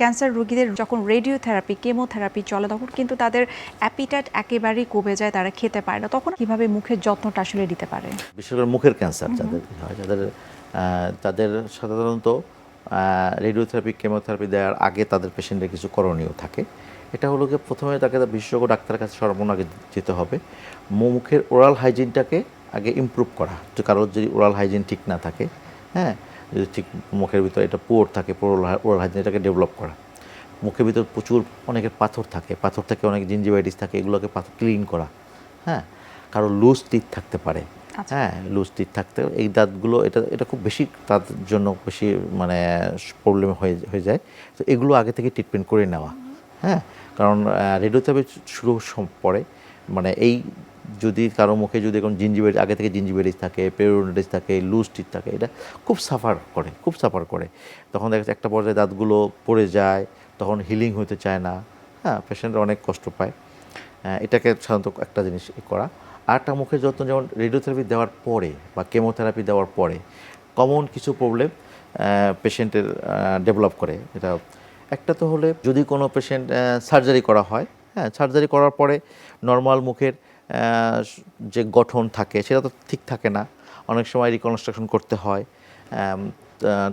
Cancer রোগীদের যখন radiotherapy chemotherapy চলে তখন কিন্তু তাদের অ্যাপিটাইট একেবারেই কমে যায়, তারা খেতে পারে না, তখন কিভাবে মুখের যত্নটা আসলে দিতে পারে? বিশেষ করে মুখের ক্যান্সার যাদের হয় তাদের সাধারণত রেডিওথেরাপি কেমোথেরাপি দেওয়ার আগে তাদের পেশেন্টের কিছু করণীয় থাকে। এটা হলো গিয়ে প্রথমে তাকে বিশেষজ্ঞ ডাক্তারের কাছে সর্বপ্রথম আগে যেতে হবে। মুখের ওরাল হাইজিনটাকে আগে ইমপ্রুভ করা। কারোর যদি ওরাল হাইজিন ঠিক না থাকে, হ্যাঁ, যদি ঠিক মুখের ভিতরে এটা পোর থাকে, ওরাল হাইজিন এটাকে ডেভেলপ করা। মুখের ভিতর প্রচুর অনেকের পাথর থাকে, অনেক জিঞ্জিভাইটিস থাকে, এগুলোকে পাথর ক্লিন করা। হ্যাঁ, কারো লুজ টিথ থাকতে পারে। হ্যাঁ, লুজ টিথ থাকতে এই দাঁতগুলো এটা খুব বেশি তাদের জন্য বেশি মানে প্রবলেম হয়ে যায়। তো এগুলো আগে থেকে ট্রিটমেন্ট করে নেওয়া। হ্যাঁ, কারণ রেডিওথেরাপি শুরু পরে মানে এই যদি কারো মুখে যদি এখন আগে থেকে জিঞ্জিভাইটিস থাকে, পেরিওডন্টাইটিস থাকে, লুজ টিথ থাকে, এটা খুব সাফার করে। তখন দেখা যাচ্ছে একটা পর্যায়ে দাঁতগুলো পড়ে যায়, তখন হিলিং হতে চায় না। হ্যাঁ, পেশেন্টরা অনেক কষ্ট পায়। এটাকে সাধারণত একটা জিনিস করা। আরেকটা মুখের যত্ন, যেমন রেডিওথেরাপি দেওয়ার পরে বা কেমোথেরাপি দেওয়ার পরে কমন কিছু প্রবলেম পেশেন্টের ডেভেলপ করে। এটা একটা তো হলে যদি কোনো পেশেন্ট সার্জারি করা হয়, হ্যাঁ, সার্জারি করার পরে নর্মাল মুখের যে গঠন থাকে সেটা তো ঠিক থাকে না, অনেক সময় রিকনস্ট্রাকশন করতে হয়।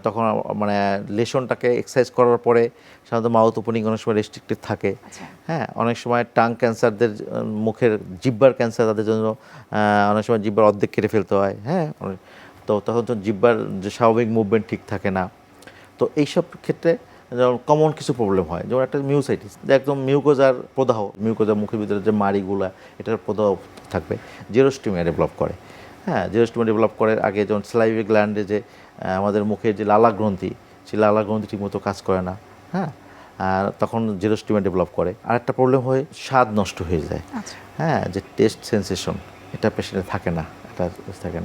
তখন মানে লেশনটাকে এক্সারসাইজ করার পরে সাধারণত মাউথ ওপেনিং অনেক সময় রেস্ট্রিক্টেড থাকে। হ্যাঁ, অনেক সময় টাং ক্যান্সারদের মুখের জিহ্বার ক্যান্সার তাদের জন্য অনেক সময় জিহ্বার অর্ধেক কেটে ফেলতে হয়। হ্যাঁ, তো তখন তো জিহ্বার যে স্বাভাবিক মুভমেন্ট ঠিক থাকে না। তো এইসব ক্ষেত্রে যেমন কমন কিছু প্রবলেম হয়, যেমন একটা মিউসাইটিস, একদম মিউকোজার প্রদাহ, মিউকোজার মুখের ভিতরে যে মাড়িগুলা এটার প্রদাহ থাকবে, জেরোস্টিমিয়া ডেভেলপ করে। হ্যাঁ, জেরোস্টিমিয়া ডেভেলপ করার আগে যেমন স্লাইভি গ্ল্যান্ডে যে আমাদের মুখের যে লালা গ্রন্থি, সেই লালা গ্রন্থি ঠিকমতো কাজ করে না। হ্যাঁ, আর তখন জেরোস্টিমিয়া ডেভেলপ করে। আর একটা প্রবলেম হয় স্বাদ নষ্ট হয়ে যায়। হ্যাঁ, যে টেস্ট সেন্সেশন এটা পেশেন্টের থাকে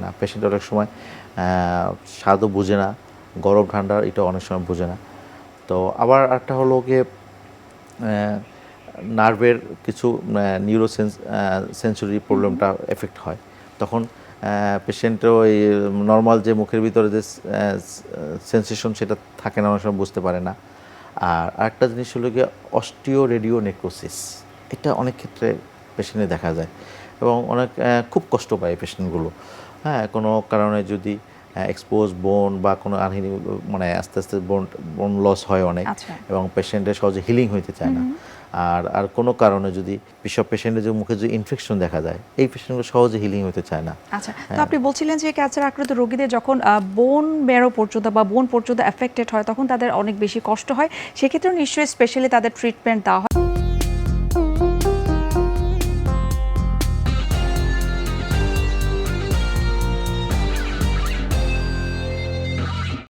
না, পেশেন্ট অনেক সময় স্বাদও বোঝে না, গরম ঠান্ডা এটা অনেক সময় বোঝে না। তো আবার একটা হলো গিয়ে নার্ভের কিছু সেন্সরি প্রবলেমটা এফেক্ট হয়, তখন পেশেন্টও ওই নর্মাল যে মুখের ভিতরে যে সেন্সেশন সেটা থাকে না, অনেক সময় বুঝতে পারে না। আর আরেকটা জিনিস হলো গিয়ে অস্টিও রেডিও নেক্রোসিস, এটা অনেক ক্ষেত্রে পেশেন্টে দেখা যায় এবং অনেক খুব কষ্ট পায় পেশেন্টগুলো। হ্যাঁ, কোনো কারণে যদি এক্সপোজ বোন বা কোনো আনহিলি মানে আস্তে আস্তে বোন লস হয় অনেক, এবং পেশেন্টের সহজে হিলিং হইতে চায় না। আর কোনো কারণে যদি পেশেন্টের যে মুখে যে ইনফেকশন দেখা যায়, এই পেশেন্টগুলো সহজে হিলিং হতে চায় না। আচ্ছা, তো আপনি বলছিলেন যে ক্যান্সার আক্রান্ত রোগীদের যখন বোন ম্যারো পর্যন্ত বা বোন পর্যন্ত এফেক্টেড হয় তখন তাদের অনেক বেশি কষ্ট হয়, সেক্ষেত্রেও নিশ্চয়ই স্পেশালি তাদের ট্রিটমেন্ট দেওয়া হয়।